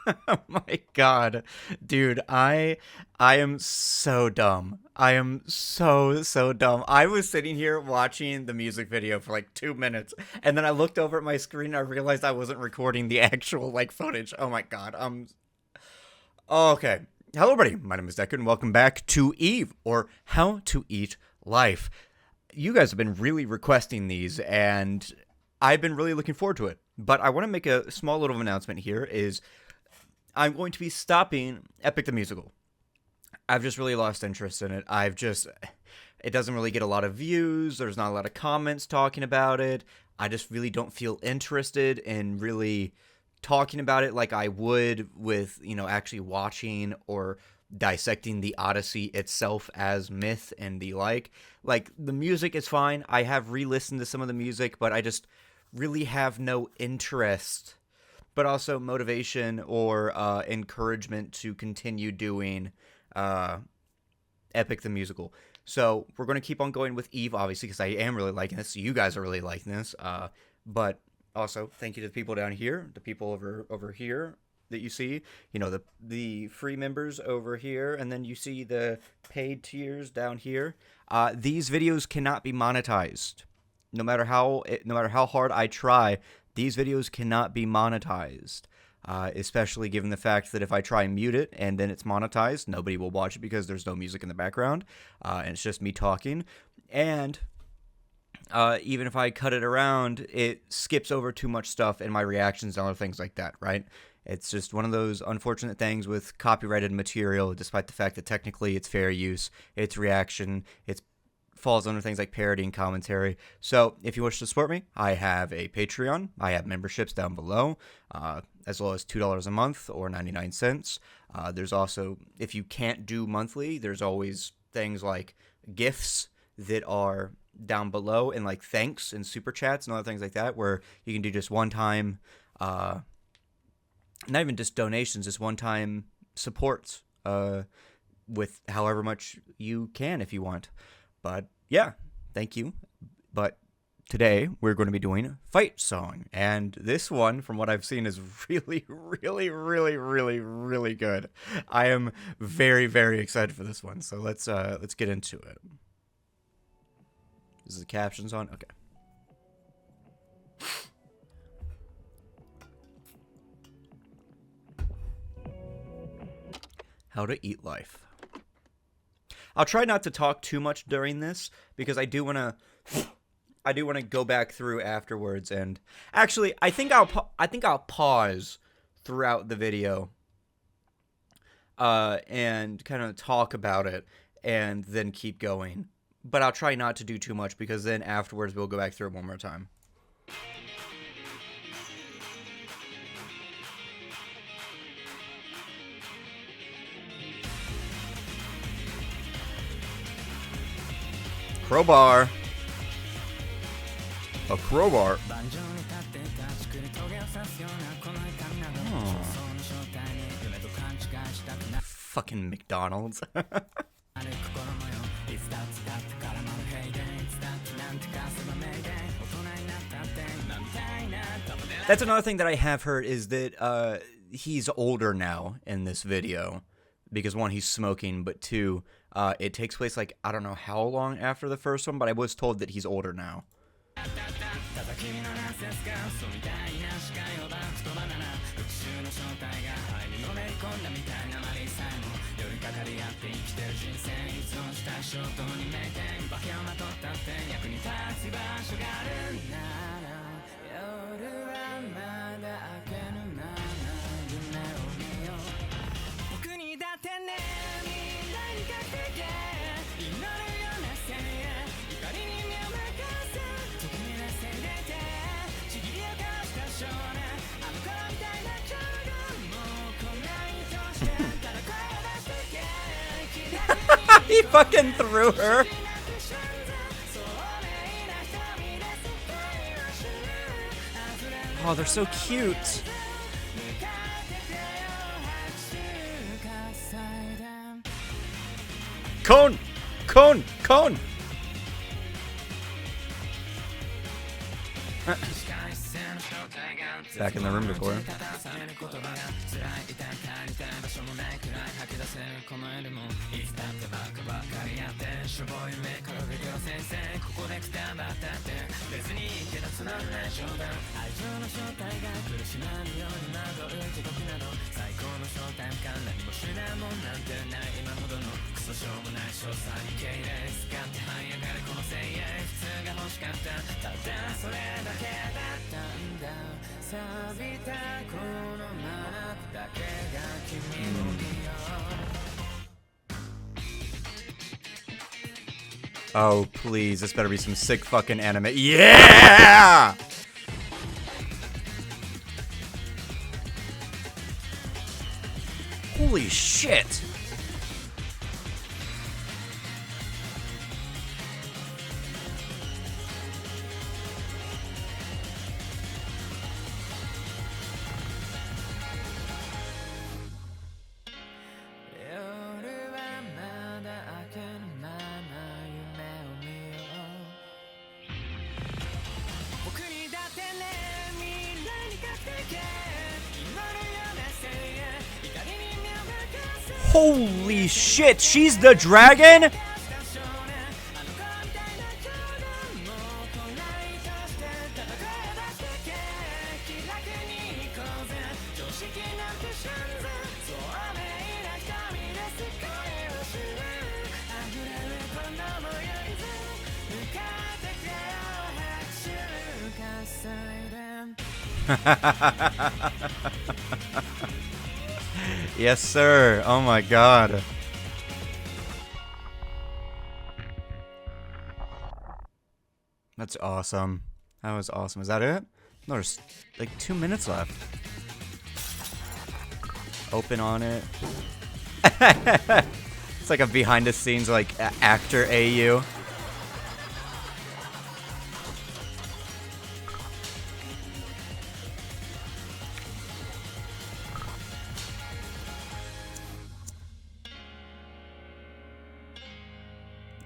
Oh my god. Dude, I am so dumb. I am so dumb. I was sitting here watching the music video for like 2 minutes, and then I looked over at my screen and I realized I wasn't recording the actual like footage. Oh my god. Okay. Hello everybody. My name is Deku and welcome back to Eve, or How to Eat Life. You guys have been really requesting these, and I've been really looking forward to it. But I want to make a small little announcement here is I'm going to be stopping Epic the Musical. I've just really lost interest in it. It doesn't really get a lot of views. There's not a lot of comments talking about it. I just really don't feel interested in really talking about it like I would with, actually watching or dissecting the Odyssey itself as myth and the like. Like, the music is fine. I have re-listened to some of the music, but I just really have no interest, but also motivation or encouragement to continue doing Epic the Musical. So we're going to keep on going with Eve, obviously, because I am really liking this. So you guys are really liking this. But also, thank you to the people down here, the people over here that you see. The free members over here, and then you see the paid tiers down here. These videos cannot be monetized. No matter how hard I try, these videos cannot be monetized. Especially given the fact that if I try and mute it and then it's monetized, nobody will watch it because there's no music in the background, and it's just me talking. And even if I cut it around, it skips over too much stuff and my reactions and other things like that, right? It's just one of those unfortunate things with copyrighted material, despite the fact that technically it's fair use, it's reaction, it falls under things like parody and commentary. So if you wish to support me, I have a Patreon. I have memberships down below, as well as $2 a month or 99 cents. There's also, if you can't do monthly, there's always things like gifts that are down below, and like thanks and super chats and other things like that, where you can do just one time, not even just donations, just one time supports with however much you can if you want. But yeah, thank you. But today we're going to be doing Fight Song, and this one, from what I've seen, is really, really, really, really, really good. I am very, very excited for this one. So let's get into it. Is the captions on? Okay. How to Eat Life. I'll try not to talk too much during this because I do want to go back through afterwards, and actually I think I'll pause throughout the video and kind of talk about it and then keep going. But I'll try not to do too much because then afterwards we'll go back through it one more time. Crowbar. A crowbar. Oh. Fucking McDonald's. That's another thing that I have heard is that he's older now in this video. Because one, he's smoking, but two, it takes place like, I don't know how long after the first one, but I was told that he's older now. He fucking threw her. Oh, they're so cute. Cone! Cone! Cone! Back in the room before. Oh, please, this better be some sick fucking anime. Yeah! Holy shit! Holy shit, she's the dragon? Yes, sir. Oh my god. That's awesome. That was awesome. Is that it? No, there's like 2 minutes left. Open on it. It's like a behind the scenes like actor AU.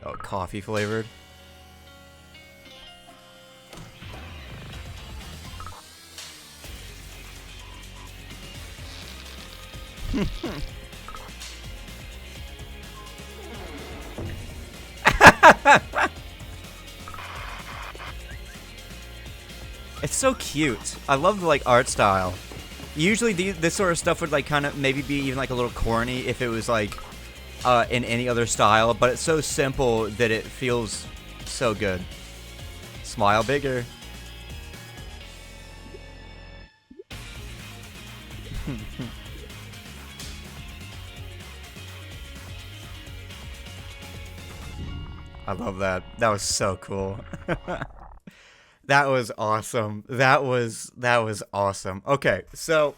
Oh, coffee flavored. It's so cute. I love the like art style. Usually this sort of stuff would like kind of maybe be even like a little corny if it was like in any other style, but it's so simple that it feels so good. Smile bigger. I love that. That was so cool. That was awesome. That was awesome. Okay, so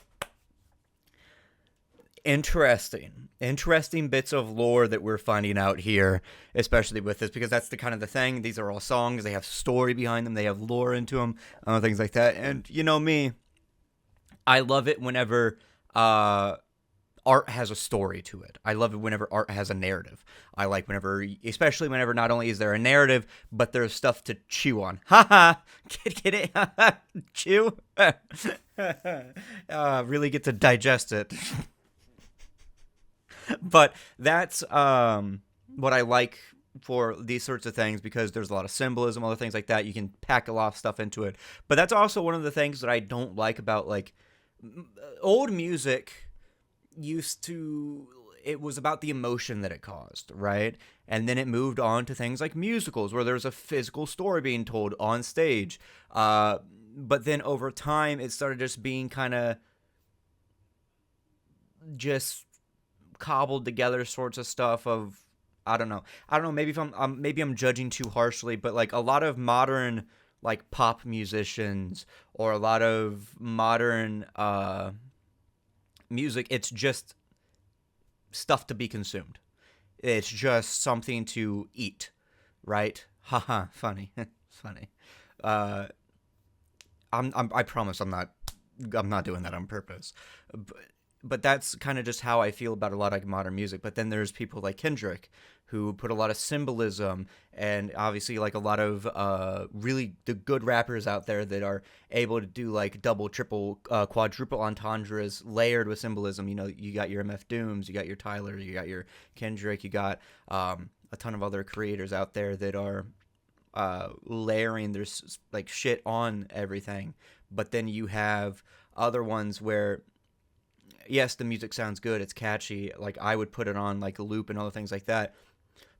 interesting bits of lore that we're finding out here, especially with this, because that's the kind of the thing. These are all songs. They have story behind them. They have lore into them, things like that. And you know me, I love it whenever art has a story to it. I love it whenever art has a narrative. I like especially whenever not only is there a narrative, but there's stuff to chew on. Haha, get it? Chew? Really get to digest it. But that's what I like for these sorts of things, because there's a lot of symbolism, other things like that. You can pack a lot of stuff into it. But that's also one of the things that I don't like about like old music. It was about the emotion that it caused, right? And then it moved on to things like musicals, where there's a physical story being told on stage. But then over time, it started just being kind of just cobbled together sorts of stuff of, I don't know. Maybe I'm judging too harshly, but like a lot of modern like pop musicians or a lot of modern music, it's just stuff to be consumed. It's just something to eat, right? Haha, funny. Funny. I promise I'm not doing that on purpose. but that's kind of just how I feel about a lot of modern music. But then there's people like Kendrick who put a lot of symbolism, and obviously like a lot of really the good rappers out there that are able to do like double, triple, quadruple entendres layered with symbolism. You know, you got your MF Dooms, you got your Tyler, you got your Kendrick, you got a ton of other creators out there that are layering their like shit on everything. But then you have other ones where, yes, the music sounds good, it's catchy, like I would put it on like a loop and other things like that,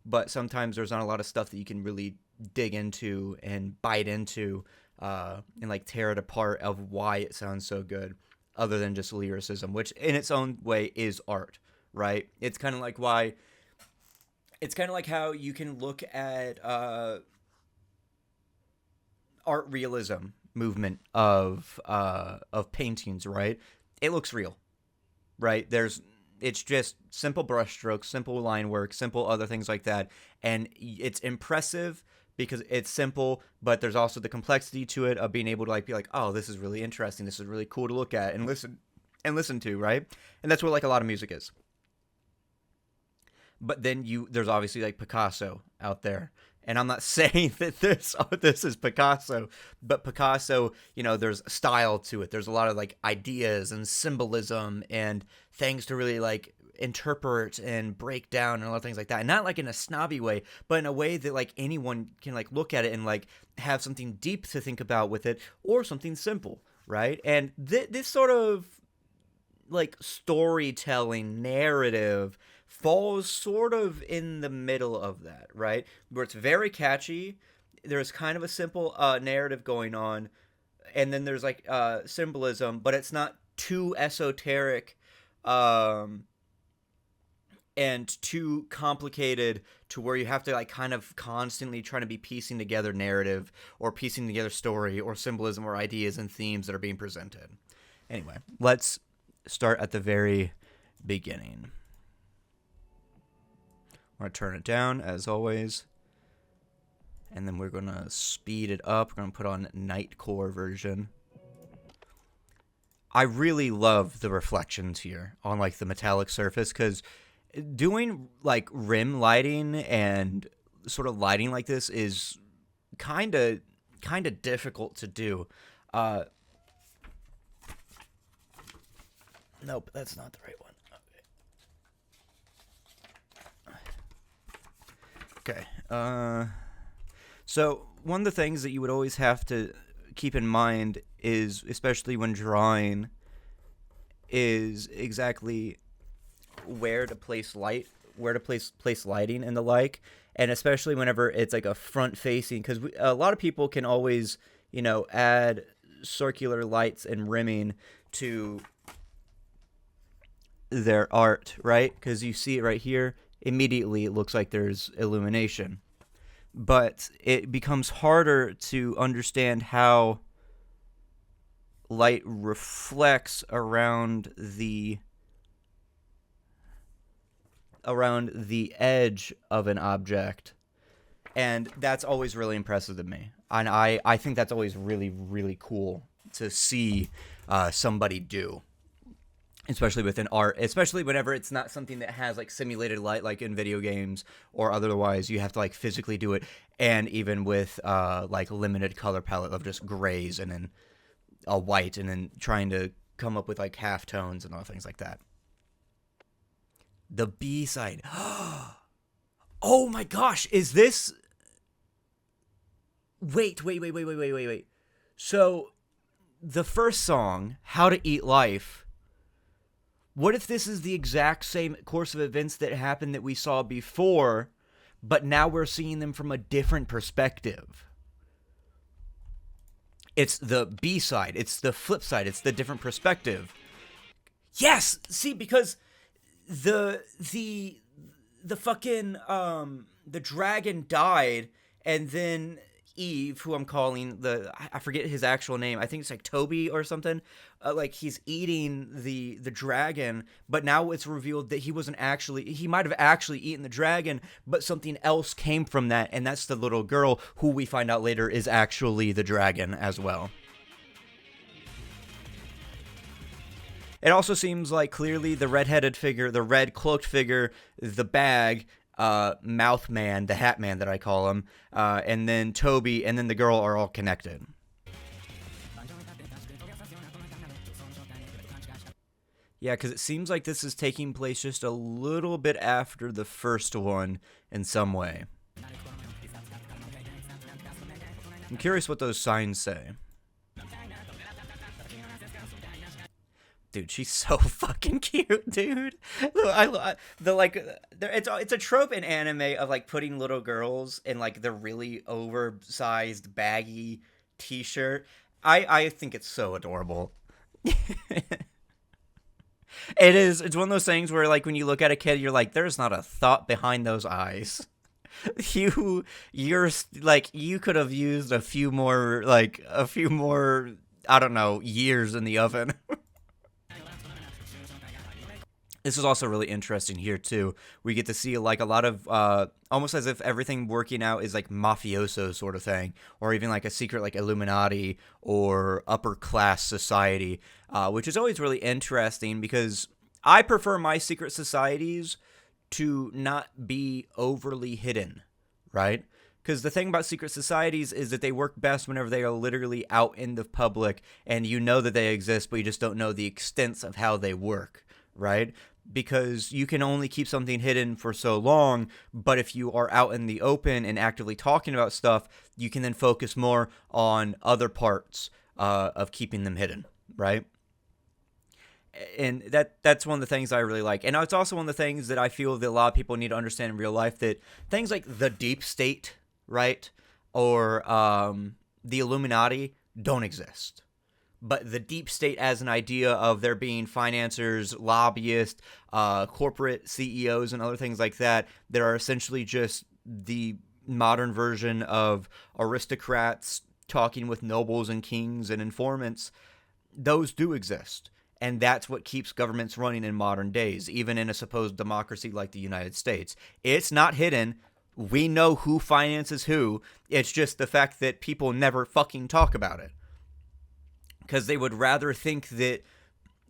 but sometimes there's not a lot of stuff that you can really dig into and bite into and like tear it apart of why it sounds so good, other than just lyricism, which in its own way is art, right? It's kind of like why it's kind of like how you can look at art realism movement of paintings, right? It looks real, right? It's just simple brushstrokes, simple line work, simple other things like that, and it's impressive because it's simple, but there's also the complexity to it of being able to like be like, oh, this is really interesting, this is really cool to look at and listen to, right? And that's what like a lot of music is. But then there's obviously like Picasso out there. And I'm not saying that this is Picasso, but Picasso, you know, there's style to it. There's a lot of like ideas and symbolism and things to really like interpret and break down and a lot of things like that. And not like in a snobby way, but in a way that like anyone can like look at it and like have something deep to think about with it, or something simple, right? And this sort of like storytelling narrative falls sort of in the middle of that, right? Where it's very catchy, there's kind of a simple narrative going on, and then there's like symbolism, but it's not too esoteric and too complicated to where you have to like kind of constantly trying to be piecing together narrative or piecing together story or symbolism or ideas and themes that are being presented. Anyway, let's start at the very beginning. I'm going to turn it down, as always. And then we're going to speed it up. We're going to put on Nightcore version. I really love the reflections here on, like, the metallic surface, because doing, like, rim lighting and sort of lighting like this is kind of difficult to do. Nope, that's not the right one. Okay. So one of the things that you would always have to keep in mind is, especially when drawing, is exactly where to place light, where to place lighting and the like, and especially whenever it's like a front facing, because a lot of people can always, you know, add circular lights and rimming to their art, right? Because you see it right here. Immediately it looks like there's illumination, but it becomes harder to understand how light reflects around the edge of an object, and that's always really impressive to me, and I think that's always really, really cool to see somebody do. Especially within art, especially whenever it's not something that has like simulated light, like in video games or otherwise, you have to like physically do it. And even with like limited color palette of just grays and then a white, and then trying to come up with like half tones and all things like that. The B side. Oh my gosh, is this? Wait. So the first song, How to Eat Life. What if this is the exact same course of events that happened that we saw before, but now we're seeing them from a different perspective? It's the B side. It's the flip side. It's the different perspective. Yes! See, because the fucking, the dragon died, and then Eve, who I'm calling I forget his actual name. I think it's like Toby or something. Like he's eating the dragon, but now it's revealed that he might have actually eaten the dragon, but something else came from that, and that's the little girl who we find out later is actually the dragon as well. It also seems like clearly the red-headed figure, the red cloaked figure, the bag, Mouth Man, the Hat Man that I call him, and then Toby, and then the girl are all connected. Yeah, because it seems like this is taking place just a little bit after the first one in some way. I'm curious what those signs say. Dude, she's so fucking cute, dude. It's a trope in anime of like putting little girls in like the really oversized baggy t-shirt. I think it's so adorable. It is. It's one of those things where, like, when you look at a kid, you're like, there's not a thought behind those eyes. You're like, you could have used a few more, I don't know, years in the oven. This is also really interesting here, too. We get to see, like, a lot of, almost as if everything working out is, like, mafioso sort of thing. Or even, like, a secret, like, Illuminati or upper-class society. Which is always really interesting because I prefer my secret societies to not be overly hidden, right? Because the thing about secret societies is that they work best whenever they are literally out in the public and you know that they exist, but you just don't know the extents of how they work, right? Because you can only keep something hidden for so long, but if you are out in the open and actively talking about stuff, you can then focus more on other parts of keeping them hidden, right? And that's one of the things I really like. And it's also one of the things that I feel that a lot of people need to understand in real life, that things like the deep state, right, or the Illuminati don't exist. But the deep state as an idea of there being financiers, lobbyists, corporate CEOs, and other things like that are essentially just the modern version of aristocrats talking with nobles and kings and informants, those do exist. And that's what keeps governments running in modern days, even in a supposed democracy like the United States. It's not hidden. We know who finances who. It's just the fact that people never fucking talk about it. Because they would rather think that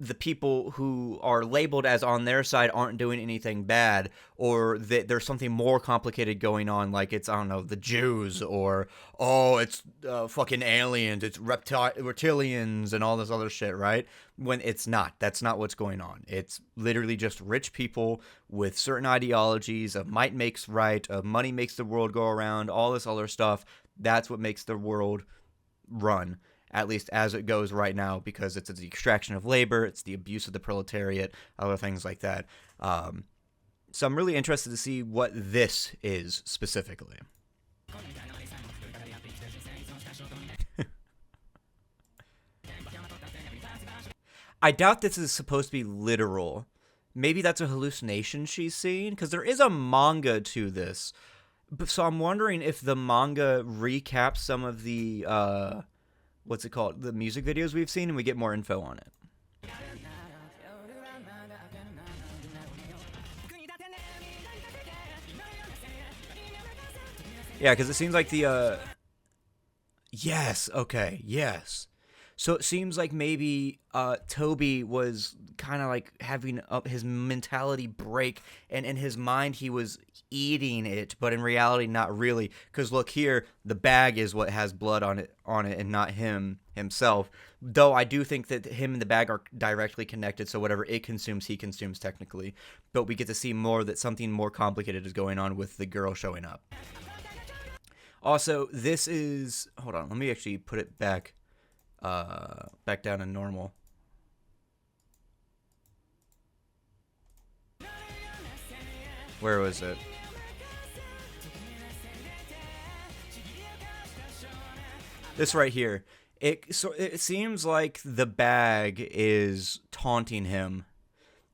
the people who are labeled as on their side aren't doing anything bad, or that there's something more complicated going on, like it's, I don't know, the Jews, or, oh, it's fucking aliens, it's reptilians, and all this other shit, right? When it's not. That's not what's going on. It's literally just rich people with certain ideologies of might makes right, of money makes the world go around, all this other stuff. That's what makes the world run. At least as it goes right now, because it's the extraction of labor, it's the abuse of the proletariat, other things like that. So I'm really interested to see what this is specifically. I doubt this is supposed to be literal. Maybe that's a hallucination she's seeing, because there is a manga to this. So I'm wondering if the manga recaps some of the... what's it called? The music videos we've seen, and we get more info on it. Yeah, because it seems like the, yes, okay, yes. So it seems like maybe Toby was kind of like having his mentality break, and in his mind he was eating it, but in reality not really. Because look here, the bag is what has blood on it, and not himself. Though I do think that him and the bag are directly connected, so whatever it consumes, he consumes technically. But we get to see more that something more complicated is going on with the girl showing up. Also, this is... Hold on, let me actually put it back down to normal. Where was it? This right here. It seems like the bag is taunting him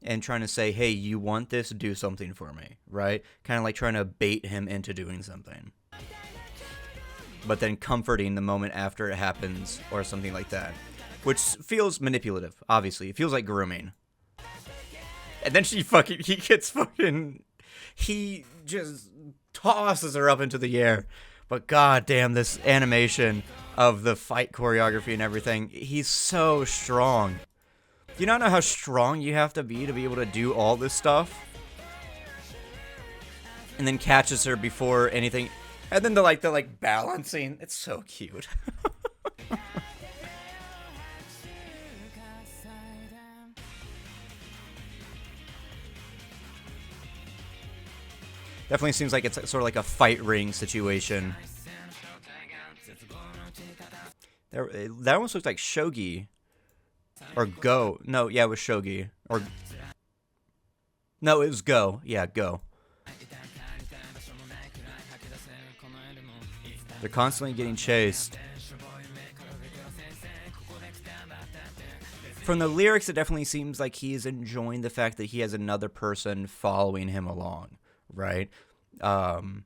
and trying to say, hey, you want this? Do something for me, right? Kind of like trying to bait him into doing something. But then comforting the moment after it happens, or something like that. Which feels manipulative, obviously. It feels like grooming. And then he just tosses her up into the air. But goddamn, this animation of the fight choreography and everything, he's so strong. Do you not know how strong you have to be able to do all this stuff? And then catches her before anything. And then the like balancing. It's so cute. Definitely seems like it's sort of like a fight ring situation. That almost looks like shogi. Or go. No, yeah, it was shogi. Or no, it was go. Yeah, go. They're constantly getting chased. From the lyrics, it definitely seems like he is enjoying the fact that he has another person following him along, right? Not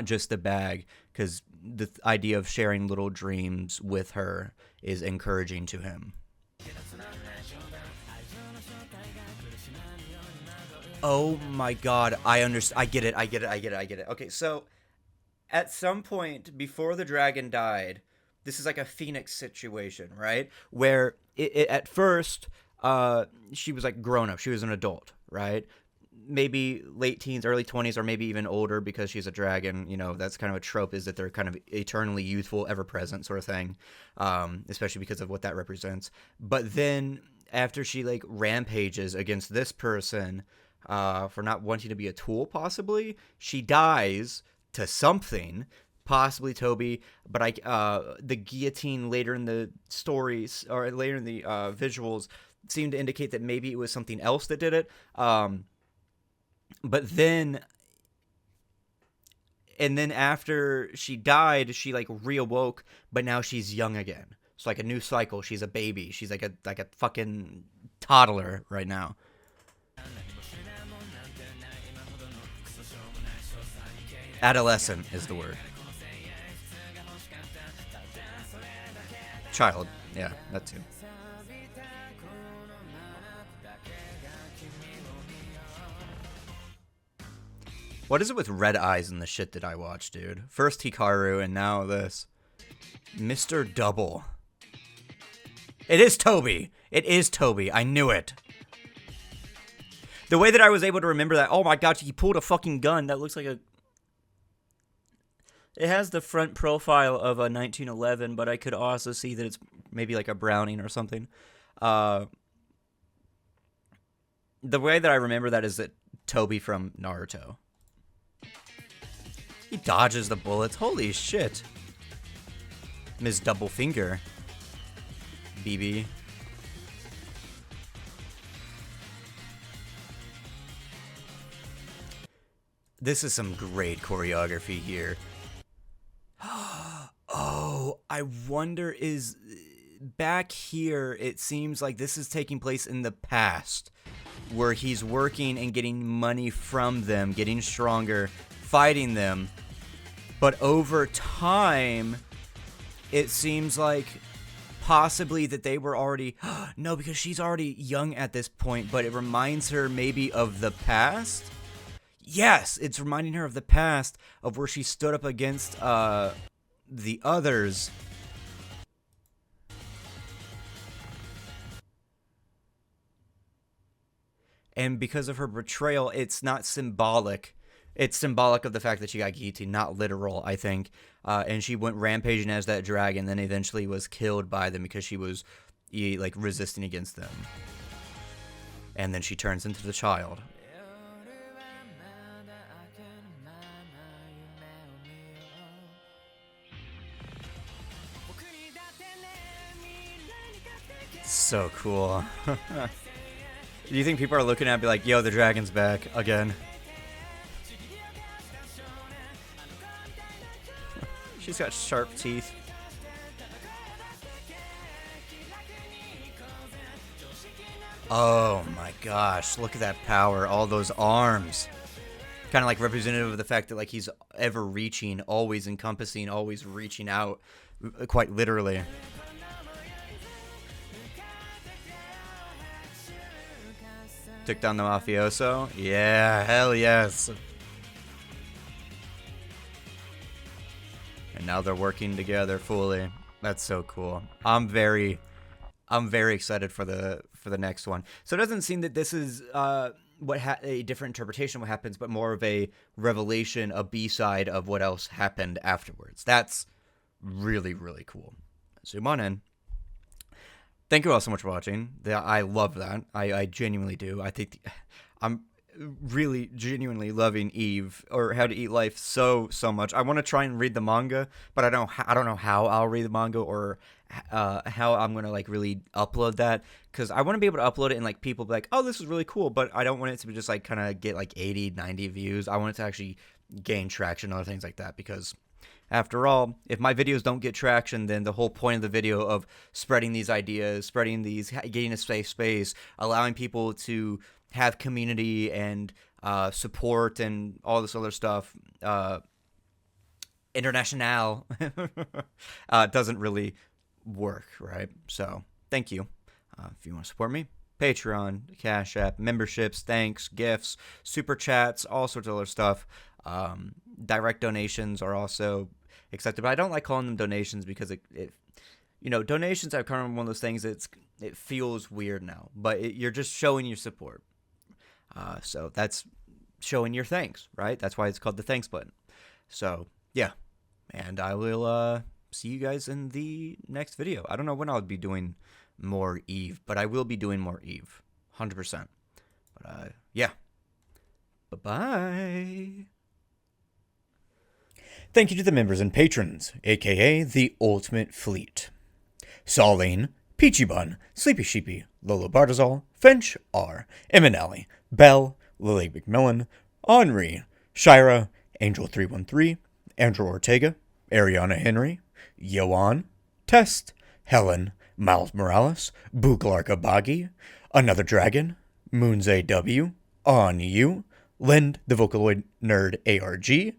just the bag, because the idea of sharing little dreams with her is encouraging to him. Oh my god, I understand. I get it. Okay, so at some point before the dragon died, this is like a Phoenix situation, right? Where at first, she was like grown up. She was an adult, right? Maybe late teens, early 20s, or maybe even older because she's a dragon. You know, that's kind of a trope, is that they're kind of eternally youthful, ever present sort of thing, especially because of what that represents. But then after she like rampages against this person for not wanting to be a tool, possibly, she dies to something, possibly Toby, but the guillotine later in the stories, or later in the visuals, seem to indicate that maybe it was something else that did it. But then, and then after she died, she like reawoke, but now she's young again. It's like a new cycle. She's a baby. She's like a fucking toddler right now. Adolescent is the word. Child. Yeah, that too. What is it with red eyes and the shit that I watch, dude? First Hikaru and now this. Mr. Double. It is Toby. It is Toby. I knew it. The way that I was able to remember that, oh my god, he pulled a fucking gun. That looks like a... It has the front profile of a 1911, but I could also see that it's maybe like a Browning or something. The way that I remember that is that Toby from Naruto. He dodges the bullets. Holy shit. Ms. Double Finger. BB. This is some great choreography here. Oh, I wonder, is back here, it seems like this is taking place in the past, where he's working and getting money from them, getting stronger, fighting them. But over time, it seems like possibly that they were already... No, because she's already young at this point, but it reminds her maybe of the past? Yes, it's reminding her of the past, of where she stood up against the others. And because of her betrayal, it's not symbolic. It's symbolic of the fact that she got guillotined, not literal, I think. And she went rampaging as that dragon, then eventually was killed by them because she was like resisting against them. And then she turns into the child. So cool. Do you think people are looking at it and be like, yo, the dragon's back again? She's got sharp teeth. Oh my gosh, look at that power, all those arms. Kind of like representative of the fact that like he's ever reaching, always encompassing, always reaching out, quite literally. Took down the mafioso? Yeah, hell yes. And now they're working together fully. That's so cool. I'm very I'm very excited for the next one. So it doesn't seem that this is a different interpretation of what happens, but more of a revelation, a B-side of what else happened afterwards. That's really, really cool. Zoom on in. Thank you all so much for watching. I love that. I genuinely do. I think I'm really genuinely loving Eve or How to Eat Life so much. I want to try and read the manga, but I don't know how I'll read the manga or how I'm gonna like really upload that, because I want to be able to upload it and like people be like, oh, this is really cool, but I don't want it to be just like kind of get like 80, 90 views. I want it to actually gain traction and other things like that, because after all, if my videos don't get traction, then the whole point of the video of spreading these ideas, getting a safe space, allowing people to have community and support and all this other stuff, international, doesn't really work, right? So thank you. If you want to support me, Patreon, Cash App, memberships, thanks, gifts, super chats, all sorts of other stuff. Direct donations are also accepted, but I don't like calling them donations because it donations are kind of one of those things that it feels weird now, but you're just showing your support. So that's showing your thanks, right? That's why it's called the thanks button. So yeah, and I will see you guys in the next video. I don't know when I'll be doing more Eve, but I will be doing more Eve, 100%. But yeah, bye-bye. Thank you to the members and patrons, aka the Ultimate Fleet: Saline, Peachy Bun, Sleepy Sheepy, Lolo Bartazal, Finch R, Eminelli, Bell, Lily McMillan, Henri, Shira, Angel313, Andrew Ortega, Ariana Henry, Yoan, Test, Helen, Miles Morales, Buglarka Boggy, Another Dragon, Moonze W, On You, Lind the Vocaloid Nerd ARG,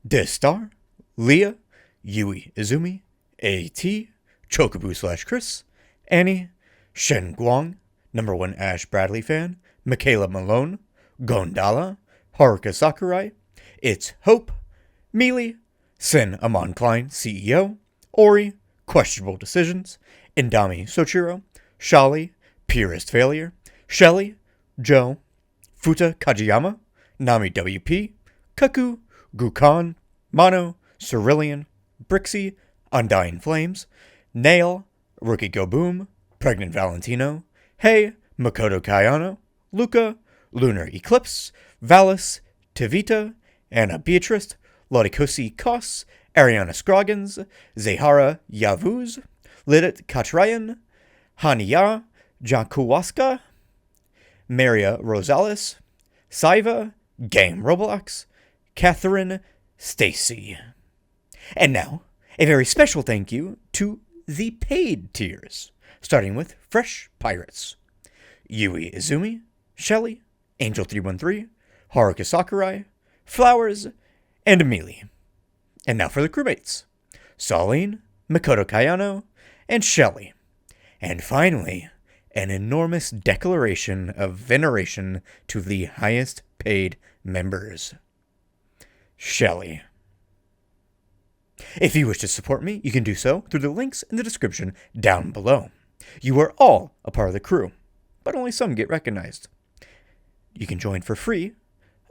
Distar, Leah, Yui Izumi, AT, Chokabu/Chris, Annie, Shen Guang, Number 1 Ash Bradley fan, Michaela Malone, Gondala, Haruka Sakurai, It's Hope, Mealy, Sin Amon Klein, CEO, Ori, Questionable Decisions, Indami Sochiro, Shali, Purist Failure, Shelly, Joe, Futa Kajiyama, Nami WP, Kaku, Gukan, Mono, Cerulean, Brixie, Undying Flames, Nail, Rookie Go Boom, Pregnant Valentino, Hey, Makoto Kayano, Luca, Lunar Eclipse, Valis, Tivita, Anna Beatrice, Lodikosi Kos, Ariana Scroggins, Zahara Yavuz, Lidit Katrayan, Hania Jankuwaska, Maria Rosales, Saiva, Game Roblox, Catherine Stacy. And now, a very special thank you to the paid tiers, starting with Fresh Pirates: Yui Izumi, Shelly, Angel313, Haruka Sakurai, Flowers, and Amelie. And now for the crewmates: Saline, Makoto Kayano, and Shelly. And finally, an enormous declaration of veneration to the highest paid members: Shelly. If you wish to support me, you can do so through the links in the description down below. You are all a part of the crew, but only some get recognized. You can join for free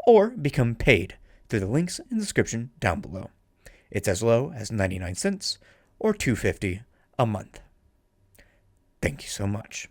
or become paid through the links in the description down below. It's as low as 99 cents or $2.50 a month. Thank you so much.